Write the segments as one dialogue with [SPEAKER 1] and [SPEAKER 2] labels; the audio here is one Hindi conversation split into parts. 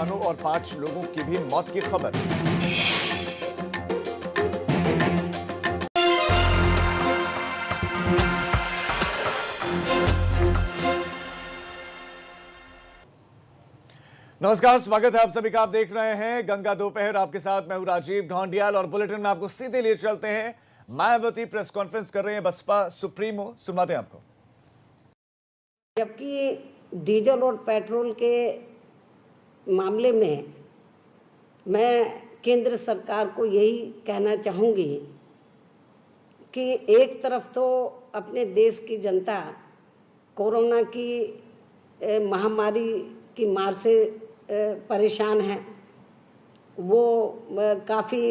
[SPEAKER 1] और 5 लोगों की भी मौत की खबर। नमस्कार, स्वागत है आप सभी का। आप देख रहे हैं गंगा दोपहर। आपके साथ मैं हूं राजीव ढोंडियाल और बुलेटिन में आपको सीधे लिए चलते हैं। मायावती प्रेस कॉन्फ्रेंस कर रहे हैं, बसपा सुप्रीमो, सुनवाते हैं आपको।
[SPEAKER 2] जबकि डीजल और पेट्रोल के मामले में मैं केंद्र सरकार को यही कहना चाहूँगी कि एक तरफ तो अपने देश की जनता कोरोना की महामारी की मार से परेशान है। वो काफ़ी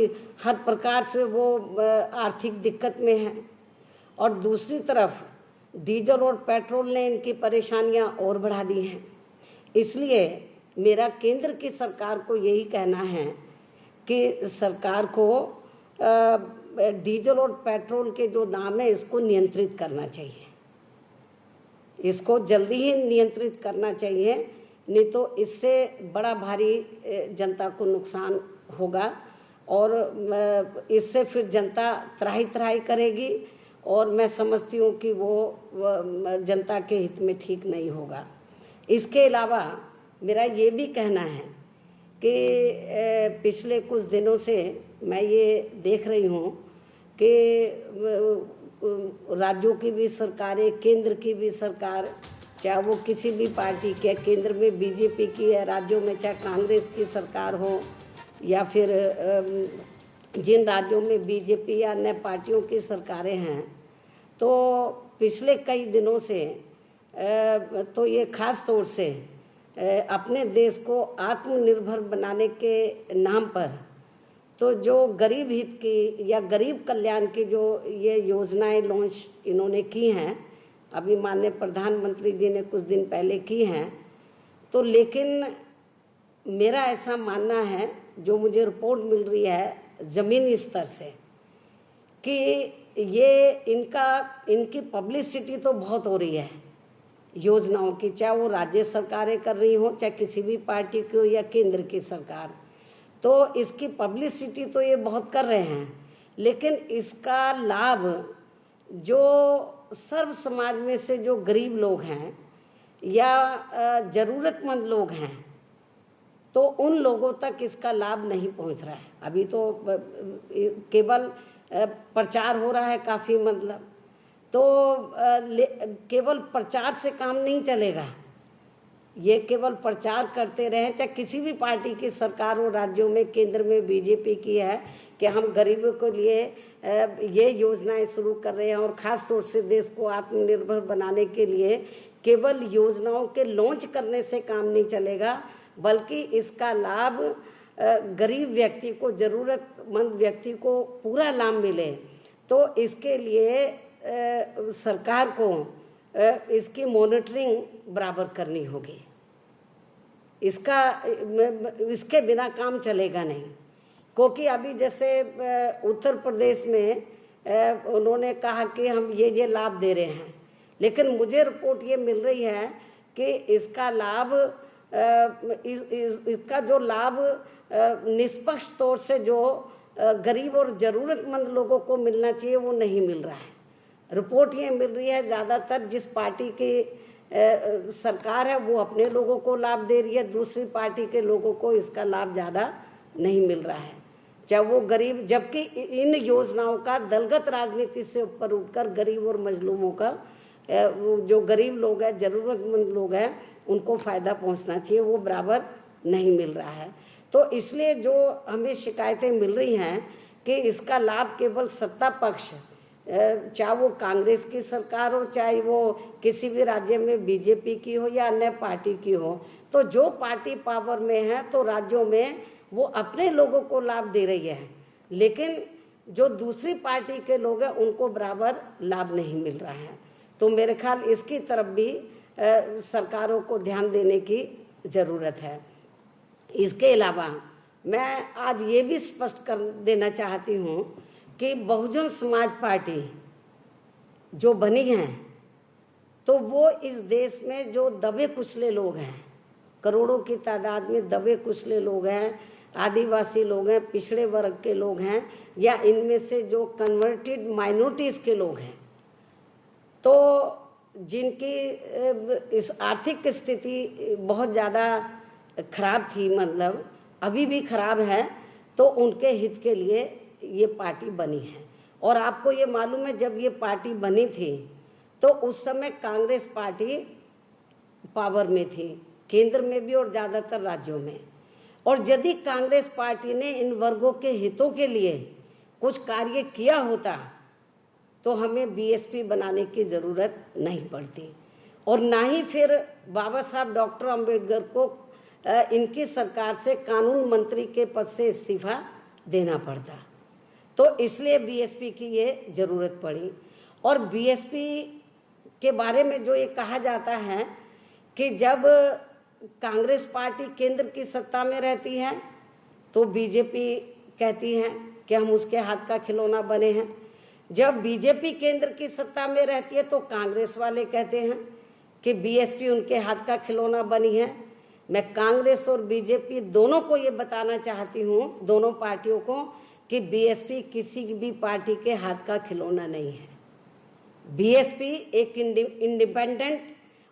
[SPEAKER 2] हर प्रकार से वो आर्थिक दिक्कत में है, और दूसरी तरफ डीजल और पेट्रोल ने इनकी परेशानियां और बढ़ा दी हैं। इसलिए मेरा केंद्र की सरकार को यही कहना है कि सरकार को डीजल और पेट्रोल के जो दाम है इसको नियंत्रित करना चाहिए। इसको जल्दी ही नियंत्रित करना चाहिए, नहीं तो इससे बड़ा भारी जनता को नुकसान होगा और इससे फिर जनता त्राही त्राही करेगी, और मैं समझती हूँ कि वो जनता के हित में ठीक नहीं होगा। इसके अलावा मेरा ये भी कहना है कि पिछले कुछ दिनों से मैं ये देख रही हूँ कि राज्यों की भी सरकारें, केंद्र की भी सरकार, चाहे वो किसी भी पार्टी के, केंद्र में बीजेपी की है, राज्यों में चाहे कांग्रेस की सरकार हो, या फिर जिन राज्यों में बीजेपी या अन्य पार्टियों की सरकारें हैं, तो पिछले कई दिनों से तो ये खास तौर से अपने देश को आत्मनिर्भर बनाने के नाम पर तो जो गरीब हित की या गरीब कल्याण की जो ये योजनाएं लॉन्च इन्होंने की हैं, अभी माननीय प्रधानमंत्री जी ने कुछ दिन पहले की हैं, तो लेकिन मेरा ऐसा मानना है, जो मुझे रिपोर्ट मिल रही है ज़मीनी स्तर से, कि ये इनकी पब्लिसिटी तो बहुत हो रही है योजनाओं की, चाहे वो राज्य सरकारें कर रही हो, चाहे किसी भी पार्टी की हो या केंद्र की सरकार, तो इसकी पब्लिसिटी तो ये बहुत कर रहे हैं, लेकिन इसका लाभ जो सर्व समाज में से जो गरीब लोग हैं या ज़रूरतमंद लोग हैं, तो उन लोगों तक इसका लाभ नहीं पहुंच रहा है। अभी तो केवल प्रचार हो रहा है काफ़ी, मतलब तो केवल प्रचार से काम नहीं चलेगा। ये केवल प्रचार करते रहें, चाहे किसी भी पार्टी की सरकार हो, राज्यों में, केंद्र में बीजेपी की है कि हम गरीबों के लिए ये योजनाएं शुरू कर रहे हैं, और ख़ास तौर से देश को आत्मनिर्भर बनाने के लिए केवल योजनाओं के लॉन्च करने से काम नहीं चलेगा, बल्कि इसका लाभ गरीब व्यक्ति को, ज़रूरतमंद व्यक्ति को पूरा लाभ मिले। तो इसके लिए सरकार को इसकी मॉनिटरिंग बराबर करनी होगी। इसके बिना काम चलेगा नहीं, क्योंकि अभी जैसे उत्तर प्रदेश में उन्होंने कहा कि हम ये लाभ दे रहे हैं, लेकिन मुझे रिपोर्ट ये मिल रही है कि इसका लाभ इसका जो लाभ निष्पक्ष तौर से जो गरीब और ज़रूरतमंद लोगों को मिलना चाहिए वो नहीं मिल रहा है। रिपोर्ट ये मिल रही है ज़्यादातर जिस पार्टी की सरकार है वो अपने लोगों को लाभ दे रही है, दूसरी पार्टी के लोगों को इसका लाभ ज़्यादा नहीं मिल रहा है, चाहे वो गरीब, जबकि इन योजनाओं का दलगत राजनीति से ऊपर उठकर गरीब और मजलूमों का, जो गरीब लोग हैं, ज़रूरतमंद लोग हैं, उनको फ़ायदा पहुंचना चाहिए, वो बराबर नहीं मिल रहा है। तो इसलिए जो हमें शिकायतें मिल रही हैं कि इसका लाभ केवल सत्ता पक्ष, चाहे वो कांग्रेस की सरकार हो, चाहे वो किसी भी राज्य में बीजेपी की हो या अन्य पार्टी की हो, तो जो पार्टी पावर में है तो राज्यों में वो अपने लोगों को लाभ दे रही है, लेकिन जो दूसरी पार्टी के लोग हैं उनको बराबर लाभ नहीं मिल रहा है। तो मेरे ख्याल इसकी तरफ भी सरकारों को ध्यान देने की ज़रूरत है। इसके अलावा मैं आज ये भी स्पष्ट कर देना चाहती हूँ कि बहुजन समाज पार्टी जो बनी है, तो वो इस देश में जो दबे कुचले लोग हैं करोड़ों की तादाद में दबे कुचले लोग हैं, आदिवासी लोग हैं, पिछड़े वर्ग के लोग हैं, या इनमें से जो कन्वर्टेड माइनॉरिटीज़ के लोग हैं, तो जिनकी इस आर्थिक स्थिति बहुत ज़्यादा खराब थी, मतलब अभी भी खराब है, तो उनके हित के लिए ये पार्टी बनी है। और आपको ये मालूम है, जब ये पार्टी बनी थी तो उस समय कांग्रेस पार्टी पावर में थी, केंद्र में भी और ज़्यादातर राज्यों में। और यदि कांग्रेस पार्टी ने इन वर्गों के हितों के लिए कुछ कार्य किया होता तो हमें बीएसपी बनाने की ज़रूरत नहीं पड़ती, और ना ही फिर बाबा साहब डॉक्टर अंबेडकर को इनकी सरकार से कानून मंत्री के पद से इस्तीफा देना पड़ता। तो इसलिए बीएसपी की ये ज़रूरत पड़ी। और बीएसपी के बारे में जो ये कहा जाता है कि जब कांग्रेस पार्टी केंद्र की सत्ता में रहती है तो बीजेपी कहती है कि हम उसके हाथ का खिलौना बने हैं, जब बीजेपी केंद्र की सत्ता में रहती है तो कांग्रेस वाले कहते हैं कि बीएसपी उनके हाथ का खिलौना बनी है। मैं कांग्रेस और बीजेपी दोनों को ये बताना चाहती हूँ, दोनों पार्टियों को, कि बीएसपी किसी भी पार्टी के हाथ का खिलौना नहीं है। बीएसपी एक इंडिपेंडेंट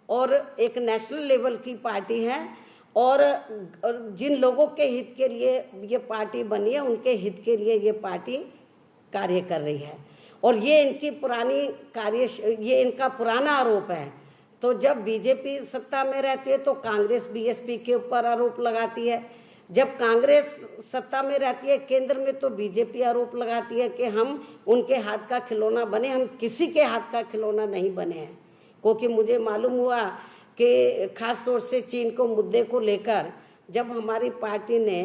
[SPEAKER 2] और एक नेशनल लेवल की पार्टी है, और जिन लोगों के हित के लिए ये पार्टी बनी है उनके हित के लिए ये पार्टी कार्य कर रही है। और ये इनकी ये इनका पुराना आरोप है। तो जब बीजेपी सत्ता में रहती है तो कांग्रेस बीएसपी के ऊपर आरोप लगाती है, जब कांग्रेस सत्ता में रहती है केंद्र में तो बीजेपी आरोप लगाती है कि हम उनके हाथ का खिलौना बने। हम किसी के हाथ का खिलौना नहीं बने हैं, क्योंकि मुझे मालूम हुआ कि खास तौर से चीन को मुद्दे को लेकर जब हमारी पार्टी ने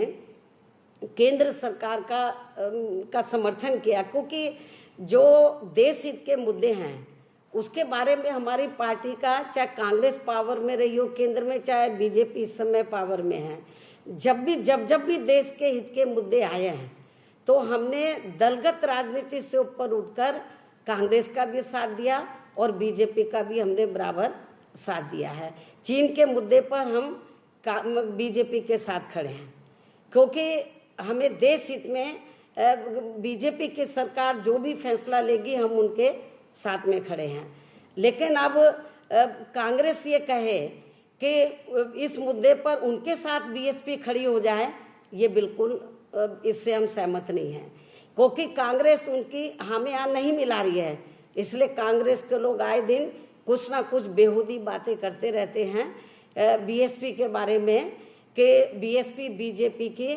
[SPEAKER 2] केंद्र सरकार का समर्थन किया, क्योंकि जो देश हित के मुद्दे हैं उसके बारे में हमारी पार्टी का, चाहे कांग्रेस पावर में रही हो केंद्र में, चाहे बीजेपी इस समय पावर में है, जब भी देश के हित के मुद्दे आए हैं तो हमने दलगत राजनीति से ऊपर उठकर कांग्रेस का भी साथ दिया और बीजेपी का भी हमने बराबर साथ दिया है। चीन के मुद्दे पर हम बीजेपी के साथ खड़े हैं, क्योंकि हमें देश हित में बीजेपी की सरकार जो भी फैसला लेगी हम उनके साथ में खड़े हैं। लेकिन अब कांग्रेस ये कहे कि इस मुद्दे पर उनके साथ बीएसपी खड़ी हो जाए, ये बिल्कुल इससे हम सहमत नहीं हैं, क्योंकि कांग्रेस उनकी हमें यहाँ नहीं मिला रही है। इसलिए कांग्रेस के लोग आए दिन कुछ ना कुछ बेहूदी बातें करते रहते हैं बीएसपी के बारे में, कि बीएसपी बीजेपी की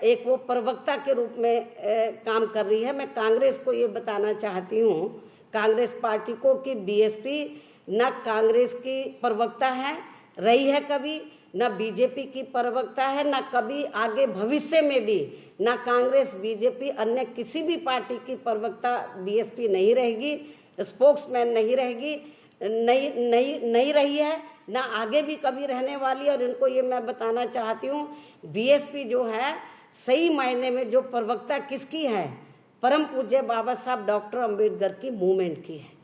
[SPEAKER 2] एक वो प्रवक्ता के रूप में काम कर रही है। मैं कांग्रेस को ये बताना चाहती हूँ, कांग्रेस पार्टी को, कि बीएसपी न कांग्रेस की प्रवक्ता है रही है कभी, न बीजेपी की प्रवक्ता है, न कभी आगे भविष्य में भी न कांग्रेस बीजेपी अन्य किसी भी पार्टी की प्रवक्ता बीएसपी नहीं रहेगी, स्पोक्समैन नहीं रहेगी, नहीं रही है, ना आगे भी कभी रहने वाली। और इनको ये मैं बताना चाहती हूँ, बीएसपी जो है सही मायने में जो प्रवक्ता किसकी है, परम पूज्य बाबा साहब डॉक्टर अंबेडकर की मूवमेंट की है,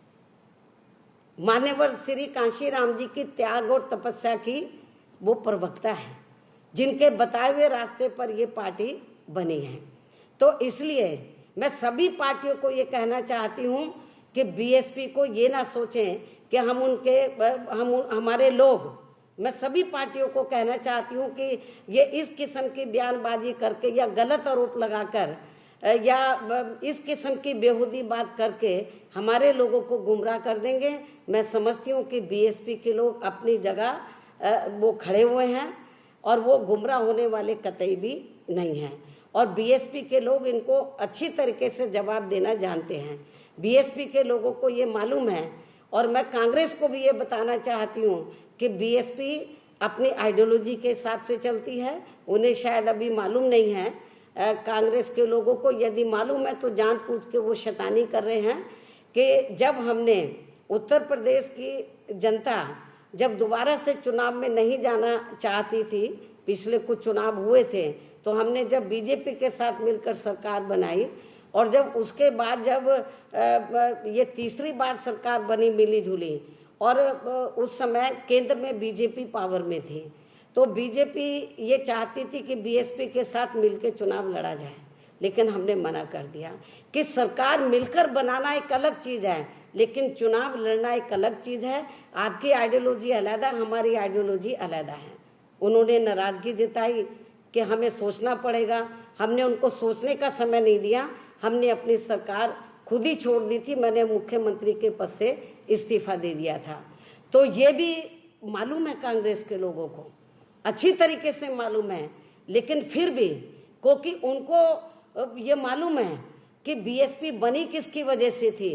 [SPEAKER 2] मान्यवर श्री कांशीराम जी की त्याग और तपस्या की वो प्रवक्ता है, जिनके बताए हुए रास्ते पर ये पार्टी बनी है। तो इसलिए मैं सभी पार्टियों को ये कहना चाहती हूँ कि बीएसपी को ये ना सोचें कि हमारे लोग, मैं सभी पार्टियों को कहना चाहती हूँ कि ये इस किस्म की बयानबाजी करके या गलत आरोप लगाकर या इस किस्म की बेहूदी बात करके हमारे लोगों को गुमराह कर देंगे। मैं समझती हूँ कि बीएसपी के लोग अपनी जगह वो खड़े हुए हैं और वो गुमराह होने वाले कतई भी नहीं हैं, और बीएसपी के लोग इनको अच्छी तरीके से जवाब देना जानते हैं। बीएसपी के लोगों को ये मालूम है, और मैं कांग्रेस को भी ये बताना चाहती हूँ कि बीएसपी अपनी आइडियोलॉजी के हिसाब से चलती है। उन्हें शायद अभी मालूम नहीं है, कांग्रेस के लोगों को यदि मालूम है तो जानबूझ के वो शैतानी कर रहे हैं कि जब हमने उत्तर प्रदेश की जनता जब दोबारा से चुनाव में नहीं जाना चाहती थी, पिछले कुछ चुनाव हुए थे, तो हमने जब बीजेपी के साथ मिलकर सरकार बनाई, और जब उसके बाद जब ये तीसरी बार सरकार बनी मिली जुली, और उस समय केंद्र में बीजेपी पावर में थी, तो बीजेपी ये चाहती थी कि बीएसपी के साथ मिलकर चुनाव लड़ा जाए, लेकिन हमने मना कर दिया कि सरकार मिलकर बनाना एक अलग चीज़ है, लेकिन चुनाव लड़ना एक अलग चीज़ है। आपकी आइडियोलॉजी अलग है, हमारी आइडियोलॉजी अलग है। उन्होंने नाराज़गी जताई कि हमें सोचना पड़ेगा। हमने उनको सोचने का समय नहीं दिया, हमने अपनी सरकार खुद ही छोड़ दी थी। मैंने मुख्यमंत्री के पद से इस्तीफा दे दिया था। तो ये भी मालूम है कांग्रेस के लोगों को, अच्छी तरीके से मालूम है, लेकिन फिर भी क्योंकि उनको ये मालूम है कि बीएसपी बनी किसकी वजह से थी,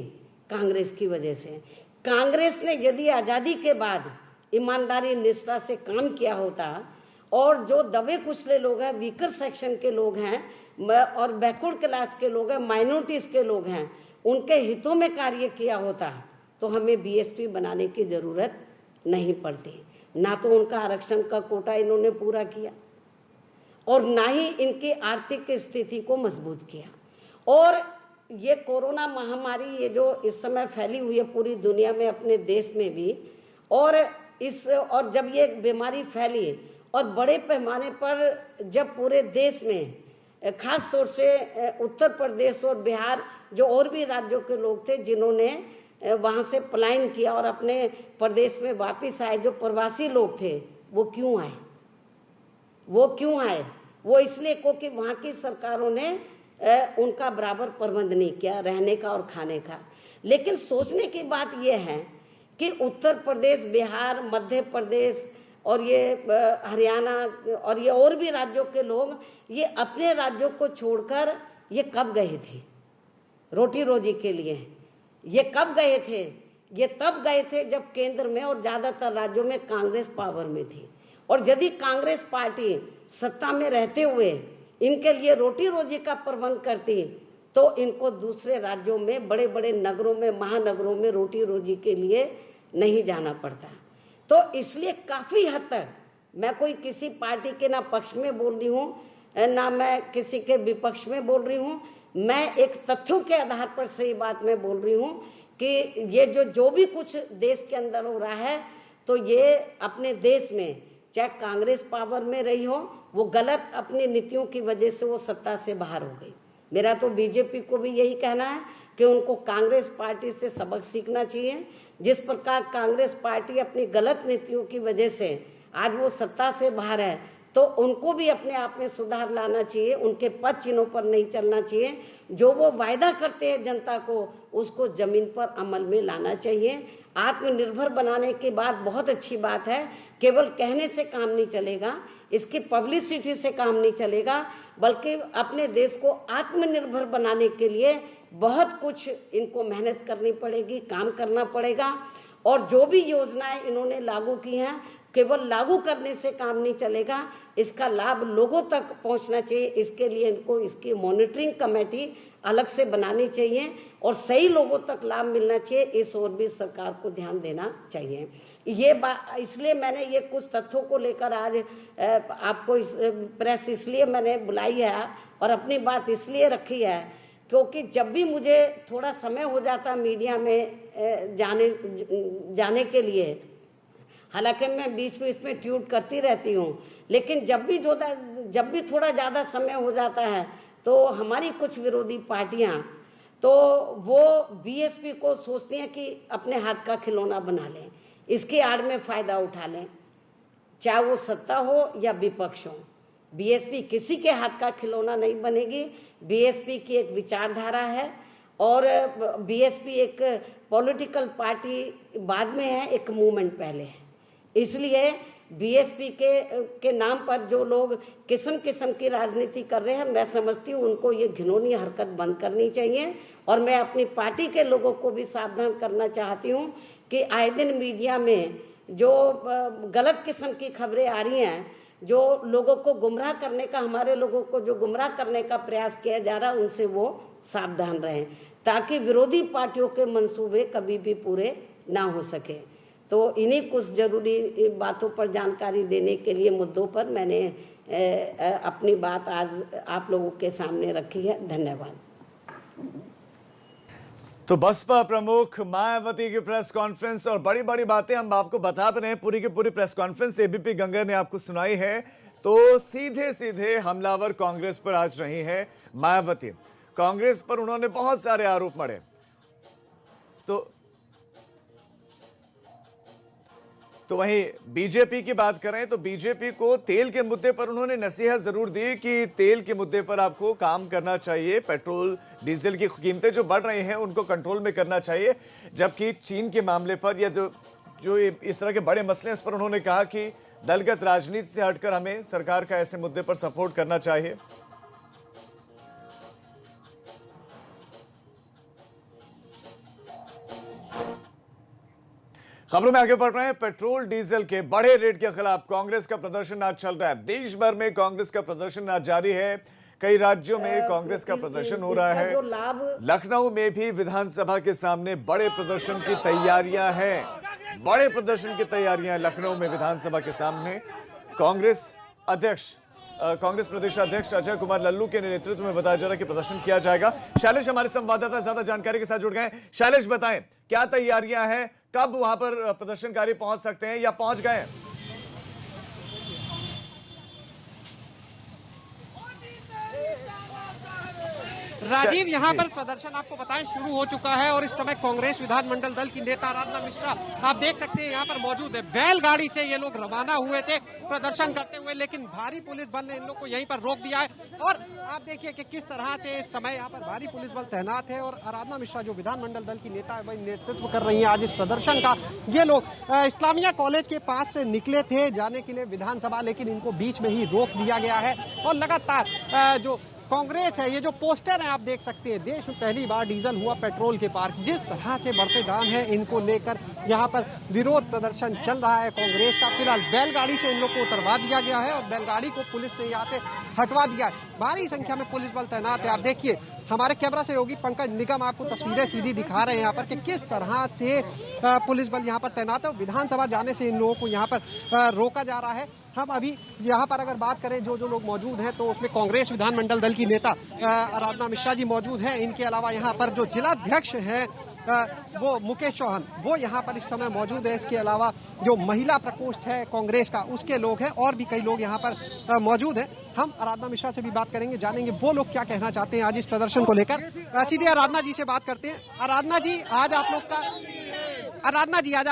[SPEAKER 2] कांग्रेस की वजह से। कांग्रेस ने यदि आज़ादी के बाद ईमानदारी निष्ठा से काम किया होता और जो दबे कुचले लोग हैं, वीकर सेक्शन के लोग हैं और बैकवर्ड क्लास के लोग हैं, माइनॉरिटीज़ के लोग हैं, उनके हितों में कार्य किया होता तो हमें बीएसपी बनाने की ज़रूरत नहीं पड़ती। ना तो उनका आरक्षण का कोटा इन्होंने पूरा किया और ना ही इनकी आर्थिक स्थिति को मजबूत किया। और ये कोरोना महामारी ये जो इस समय फैली हुई है पूरी दुनिया में, अपने देश में भी, और जब ये बीमारी फैली और बड़े पैमाने पर जब पूरे देश में, खास तौर से उत्तर प्रदेश और बिहार, जो और भी राज्यों के लोग थे जिन्होंने वहाँ से पलायन किया और अपने प्रदेश में वापस आए, जो प्रवासी लोग थे, वो क्यों आए? वो इसलिए क्योंकि वहाँ की सरकारों ने उनका बराबर प्रबंध नहीं किया रहने का और खाने का। लेकिन सोचने की बात यह है कि उत्तर प्रदेश, बिहार, मध्य प्रदेश और ये हरियाणा और ये और भी राज्यों के लोग ये अपने राज्यों को छोड़कर ये कब गए थे रोटी रोजी के लिए? ये कब गए थे? ये तब गए थे जब केंद्र में और ज़्यादातर राज्यों में कांग्रेस पावर में थी। और यदि कांग्रेस पार्टी सत्ता में रहते हुए इनके लिए रोटी रोजी का प्रबंध करती तो इनको दूसरे राज्यों में, बड़े बड़े नगरों में, महानगरों में रोटी रोजी के लिए नहीं जाना पड़ता। तो इसलिए काफ़ी हद तक मैं कोई किसी पार्टी के ना पक्ष में बोल रही हूँ ना मैं किसी के विपक्ष में बोल रही हूँ, मैं एक तथ्यों के आधार पर सही बात मैं बोल रही हूँ कि ये जो भी कुछ देश के अंदर हो रहा है, तो ये अपने देश में चाहे कांग्रेस पावर में रही हो, वो गलत अपनी नीतियों की वजह से वो सत्ता से बाहर हो गई। मेरा तो बीजेपी को भी यही कहना है कि उनको कांग्रेस पार्टी से सबक सीखना चाहिए। जिस प्रकार कांग्रेस पार्टी अपनी गलत नीतियों की वजह से आज वो सत्ता से बाहर है, तो उनको भी अपने आप में सुधार लाना चाहिए, उनके पद चिन्हों पर नहीं चलना चाहिए। जो वो वायदा करते हैं जनता को, उसको जमीन पर अमल में लाना चाहिए। आत्मनिर्भर बनाने की बात बहुत अच्छी बात है, केवल कहने से काम नहीं चलेगा, इसकी पब्लिसिटी से काम नहीं चलेगा, बल्कि अपने देश को आत्मनिर्भर बनाने के लिए बहुत कुछ इनको मेहनत करनी पड़ेगी, काम करना पड़ेगा। और जो भी योजनाएं इन्होंने लागू की हैं, केवल लागू करने से काम नहीं चलेगा, इसका लाभ लोगों तक पहुंचना चाहिए। इसके लिए इनको इसकी मॉनिटरिंग कमेटी अलग से बनानी चाहिए और सही लोगों तक लाभ मिलना चाहिए। इस ओर भी सरकार को ध्यान देना चाहिए। ये बात इसलिए मैंने ये कुछ तथ्यों को लेकर आज आपको प्रेस इसलिए मैंने बुलाई है और अपनी बात इसलिए रखी है क्योंकि जब भी मुझे थोड़ा समय हो जाता मीडिया में जाने के लिए, हालांकि मैं बीच में ट्वीट करती रहती हूँ, लेकिन जब भी थोड़ा ज़्यादा समय हो जाता है तो हमारी कुछ विरोधी पार्टियाँ तो वो बीएसपी को सोचती हैं कि अपने हाथ का खिलौना बना लें, इसकी आड़ में फ़ायदा उठा लें, चाहे वो सत्ता हो या विपक्ष हो। बीएसपी किसी के हाथ का खिलौना नहीं बनेगी। बीएसपी की एक विचारधारा है और बीएसपी एक पॉलिटिकल पार्टी बाद में है, एक मूवमेंट पहले है। इसलिए बीएसपी के नाम पर जो लोग किस्म किस्म की राजनीति कर रहे हैं, मैं समझती हूँ उनको ये घिनौनी हरकत बंद करनी चाहिए। और मैं अपनी पार्टी के लोगों को भी सावधान करना चाहती हूँ कि आए दिन मीडिया में जो गलत किस्म की खबरें आ रही हैं, जो लोगों को गुमराह करने का, हमारे लोगों को जो गुमराह करने का प्रयास किया जा रहा है, उनसे वो सावधान रहें ताकि विरोधी पार्टियों के मंसूबे कभी भी पूरे ना हो सके। तो इन्हीं कुछ ज़रूरी बातों पर जानकारी देने के लिए, मुद्दों पर मैंने अपनी बात आज आप लोगों के सामने रखी है। धन्यवाद।
[SPEAKER 1] तो बसपा प्रमुख मायावती की प्रेस कॉन्फ्रेंस और बड़ी बड़ी बातें हम आपको बता भी रहे हैं। पूरी की पूरी प्रेस कॉन्फ्रेंस एबीपी गंगा ने आपको सुनाई है। तो सीधे सीधे हमलावर कांग्रेस पर आज रही है मायावती। कांग्रेस पर उन्होंने बहुत सारे आरोप मढ़े। तो वहीं बीजेपी की बात करें तो बीजेपी को तेल के मुद्दे पर उन्होंने नसीहत जरूर दी कि तेल के मुद्दे पर आपको काम करना चाहिए। पेट्रोल डीजल की कीमतें जो बढ़ रही हैं उनको कंट्रोल में करना चाहिए। जबकि चीन के मामले पर या जो इस तरह के बड़े मसले हैं उस पर उन्होंने कहा कि दलगत राजनीति से हटकर हमें सरकार का ऐसे मुद्दे पर सपोर्ट करना चाहिए। खबरों में आगे बढ़ रहे हैं। पेट्रोल डीजल के बढ़े रेट के खिलाफ कांग्रेस का प्रदर्शन आज चल रहा है। देश भर में कांग्रेस का प्रदर्शन आज जारी है। कई राज्यों में कांग्रेस का प्रदर्शन हो रहा है। लखनऊ में भी विधानसभा के सामने बड़े प्रदर्शन की तैयारियां हैं। बड़े प्रदर्शन की तैयारियां लखनऊ में विधानसभा के सामने। कांग्रेस प्रदेश अध्यक्ष अजय कुमार लल्लू के नेतृत्व में बताया जा रहा है कि प्रदर्शन किया जाएगा। शैलेश हमारे संवाददाता ज्यादा जानकारी के साथ जुड़ गए। शैलेश बताएं क्या तैयारियां हैं, कब वहां पर प्रदर्शनकारी पहुंच सकते हैं या पहुंच गए हैं?
[SPEAKER 3] राजीव, यहाँ पर प्रदर्शन आपको बताएं शुरू हो चुका है और इस समय कांग्रेस विधानमंडल दल की नेता आराधना मिश्रा आप देख सकते हैं यहाँ पर मौजूद है। बैलगाड़ी से ये लोग रवाना हुए थे प्रदर्शन करते हुए, लेकिन भारी पुलिस बल ने इन लोग को यहीं पर रोक दिया है। और आप देखिए कि किस तरह से इस समय यहाँ पर भारी पुलिस बल तैनात है और आराधना मिश्रा जो विधानमंडल दल की नेता है वही नेतृत्व कर रही है आज इस प्रदर्शन का। ये लोग इस्लामिया कॉलेज के पास से निकले थे जाने के लिए विधानसभा, लेकिन इनको बीच में ही रोक दिया गया है। और लगातार जो कांग्रेस है, ये जो पोस्टर है आप देख सकते हैं, देश में पहली बार डीजल हुआ पेट्रोल के पार। जिस तरह से बढ़ते दाम है इनको लेकर यहाँ पर विरोध प्रदर्शन चल रहा है कांग्रेस का। फिलहाल बैलगाड़ी से इन लोग को उतरवा दिया गया है और बैलगाड़ी को पुलिस ने यहाँ से हटवा दिया है। भारी संख्या में पुलिस बल तैनात है। आप देखिए हमारे कैमरा सहयोगी पंकज निगम आपको तस्वीरें सीधी दिखा रहे हैं यहाँ पर कि किस तरह से पुलिस बल यहाँ पर तैनात है। विधानसभा जाने से इन लोगों को यहाँ पर रोका जा रहा है। हम अभी यहाँ पर अगर बात करें जो लोग मौजूद हैं तो उसमें कांग्रेस विधानमंडल दल की नेता आराधना मिश्रा जी मौजूद हैं। इनके अलावा यहाँ पर जो जिलाध्यक्ष हैं वो मुकेश चौहान वो यहाँ पर इस समय मौजूद है। इसके अलावा जो महिला प्रकोष्ठ है कांग्रेस का उसके लोग हैं और भी कई लोग यहाँ पर मौजूद हैं। हम आराधना मिश्रा से भी बात करेंगे, जानेंगे वो लोग क्या कहना चाहते हैं आज इस प्रदर्शन को लेकर। सीधे आराधना जी से बात करते हैं। आराधना जी आज आप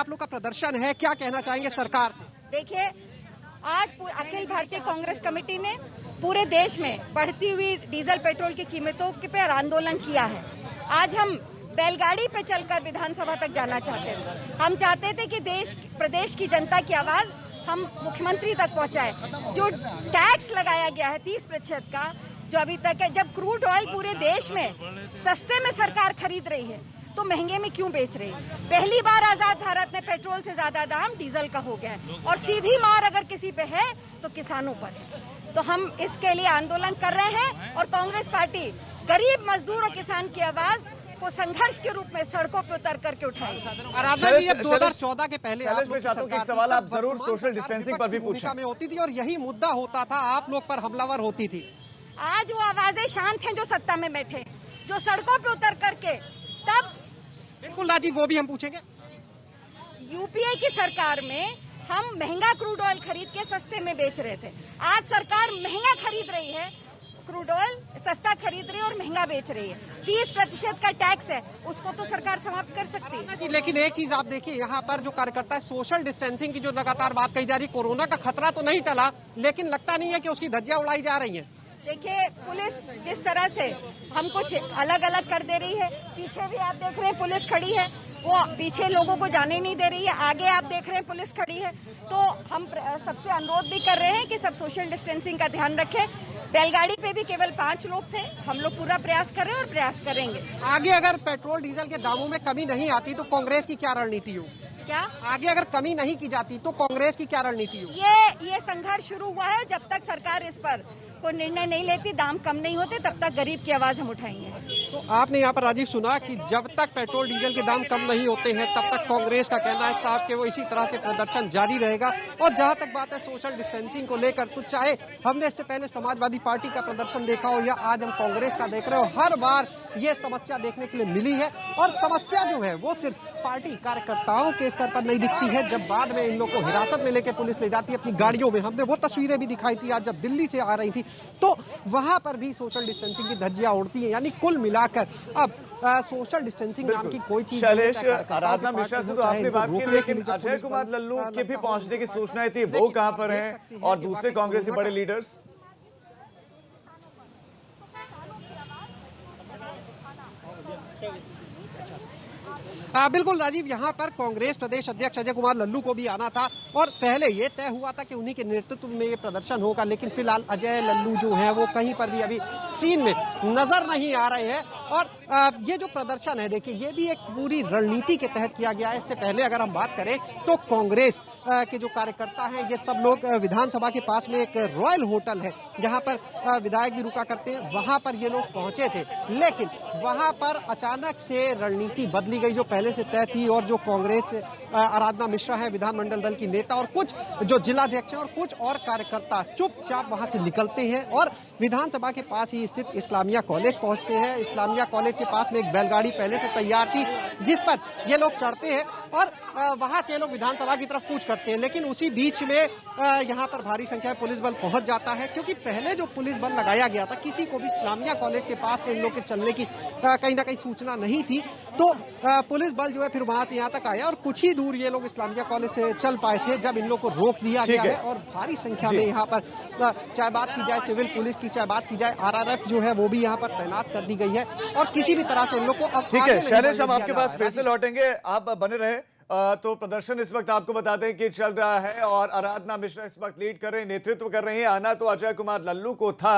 [SPEAKER 3] लोग का प्रदर्शन है, क्या कहना चाहेंगे सरकार से?
[SPEAKER 4] देखिए, आज अखिल भारतीय कांग्रेस कमेटी ने पूरे देश में बढ़ती हुई डीजल पेट्रोल की कीमतों पे आंदोलन किया है। आज हम बैलगाड़ी पे चलकर विधानसभा तक जाना चाहते थे। हम चाहते थे कि प्रदेश की जनता की आवाज हम मुख्यमंत्री तक पहुंचाए। जो टैक्स लगाया गया है 30% का, जो अभी तक है, जब क्रूड ऑयल पूरे देश में सस्ते में सरकार खरीद रही है तो महंगे में क्यों बेच रही है? पहली बार आजाद भारत में पेट्रोल से ज्यादा दाम डीजल का हो गया है और सीधी मार अगर किसी पे है तो किसानों पर है। तो हम इसके लिए आंदोलन कर रहे हैं और कांग्रेस पार्टी गरीब मजदूर और किसान की आवाज को संघर्ष के रूप में सड़कों पर उतर करके उठाएगी।
[SPEAKER 3] आराधना जी, 2014 के पहले आप लोग
[SPEAKER 1] एक सवाल आप जरूर सोशल डिस्टेंसिंग पर भी पूछें
[SPEAKER 3] में होती थी और यही मुद्दा होता था, आप लोग पर हमलावर होती थी।
[SPEAKER 4] आज वो आवाजें शांत हैं जो सत्ता में बैठे, जो सड़कों पे उतर करके तब
[SPEAKER 3] बिल्कुल राजीव वो भी हम पूछेंगे।
[SPEAKER 4] यूपीए की सरकार में हम महंगा क्रूड ऑयल खरीद के सस्ते में बेच रहे थे। आज सरकार महंगा खरीद रही है, क्रूड ऑयल सस्ता खरीद रही है और महंगा बेच रही है। 30% का टैक्स है, उसको तो सरकार समाप्त कर सकती है
[SPEAKER 3] जी। लेकिन एक चीज आप देखिए, यहाँ पर जो कार्यकर्ता है सोशल डिस्टेंसिंग की जो लगातार बात कही जा रही, कोरोना का खतरा तो नहीं टला, लेकिन लगता नहीं है कि उसकी धज्जियां उड़ाई जा रही है।
[SPEAKER 4] देखिए, पुलिस जिस तरह से हम कुछ अलग अलग कर दे रही है, पीछे भी आप देख रहे हैं पुलिस खड़ी है, वो पीछे लोगों को जाने नहीं दे रही है, आगे आप देख रहे हैं पुलिस खड़ी है। तो हम सबसे अनुरोध भी कर रहे हैं कि सब सोशल डिस्टेंसिंग का ध्यान रखें। बैलगाड़ी पे भी केवल 5 लोग थे। हम लोग पूरा प्रयास कर रहे हैं और प्रयास करेंगे।
[SPEAKER 3] आगे अगर पेट्रोल डीजल के दामों में कमी नहीं आती तो कांग्रेस की क्या रणनीति हो?
[SPEAKER 4] क्या
[SPEAKER 3] आगे अगर कमी नहीं की जाती तो कांग्रेस की क्या रणनीति हो?
[SPEAKER 4] ये संघर्ष शुरू हुआ है। जब तक सरकार इस पर कोई निर्णय नहीं लेती, दाम कम नहीं होते, तब तक गरीब की आवाज हम उठाएंगे।
[SPEAKER 3] तो आपने यहाँ पर राजीव सुना कि जब तक पेट्रोल डीजल के दाम कम नहीं होते हैं तब तक कांग्रेस का कहना है साहब कि वो इसी तरह से प्रदर्शन जारी रहेगा। और जहां तक बात है सोशल डिस्टेंसिंग को लेकर, तो चाहे हमने इससे पहले समाजवादी पार्टी का प्रदर्शन देखा हो या आज हम कांग्रेस का देख रहे हो, हर बार ये समस्या देखने के लिए मिली है। और समस्या जो है वो सिर्फ पार्टी कार्यकर्ताओं के स्तर पर नहीं दिखती है। जब बाद में इन लोगों को हिरासत में लेकर पुलिस ले जाती है अपनी गाड़ियों में, हमने वो तस्वीरें भी दिखाई थी आज जब दिल्ली से आ रही थी, तो वहां पर भी सोशल डिस्टेंसिंग की धज्जियां उड़ती है। यानी कुल मिलाकर अब सोशल डिस्टेंसिंग नाम की कोई चीज
[SPEAKER 1] शैलेश, आराधना मिश्रा से तो आपने बात की, लेकिन अजय कुमार लल्लू के भी पहुंचने की सूचनाएं थी, वो कहां पर हैं और दूसरे कांग्रेसी बड़े लीडर्स?
[SPEAKER 3] बिल्कुल राजीव, यहाँ पर कांग्रेस प्रदेश अध्यक्ष अजय कुमार लल्लू को भी आना था और पहले ये तय हुआ था कि उन्हीं के नेतृत्व में ये प्रदर्शन होगा, लेकिन फिलहाल अजय लल्लू जो है वो कहीं पर भी अभी सीन में नजर नहीं आ रहे हैं। और ये जो प्रदर्शन है, देखिए, ये भी एक पूरी रणनीति के तहत किया गया है। इससे पहले अगर हम बात करें तो कांग्रेस के जो कार्यकर्ता हैं ये सब लोग विधानसभा के पास में एक रॉयल होटल है जहाँ पर विधायक भी रुका करते हैं, वहाँ पर ये लोग पहुंचे थे। लेकिन वहाँ पर अचानक से रणनीति बदली गई जो पहले से तय थी, और जो कांग्रेस आराधना मिश्रा है विधानमंडल दल की नेता और कुछ जो जिलाध्यक्ष हैं और कुछ और कार्यकर्ता चुपचाप वहां से निकलते हैं और विधानसभा के पास ही स्थित इस्लामिया कॉलेज पहुंचते हैं। इस्लामिया कॉलेज के पास में एक बैलगाड़ी पहले से तैयार थी जिस पर ये लोग चढ़ते हैं और वहां से ये लोग विधानसभा की तरफ कूच करते हैं। लेकिन उसी बीच में यहाँ पर भारी संख्या में पुलिस बल पहुंच जाता है, क्योंकि पहले जो पुलिस बल लगाया गया था किसी को भी इस्लामिया कॉलेज के पास से इन लोग के चलने की कहीं ना कहीं सूचना नहीं थी, तो पुलिस बल जो है फिर वहां से यहाँ तक आया और कुछ ही दूर ये लोग इस्लामिया कॉलेज से चल पाए थे जब इन लोग को रोक दिया गया है। और भारी संख्या में यहाँ पर चाहे बात की जाए सिविल पुलिस की, चाहे बात की जाए आरआरएफ जो है वो भी यहाँ पर तैनात कर दी गई है और किसी भी तरह से इन लोग को अब
[SPEAKER 1] ठीक है शैलेश, हम आपके पास फिर से लौटेंगे, आप बने रहे। तो प्रदर्शन इस वक्त आपको बताते हैं कि चल रहा है और आराधना मिश्रा इस वक्त लीड कर रहे हैं, नेतृत्व कर रहे हैं। आना तो अजय कुमार लल्लू को था।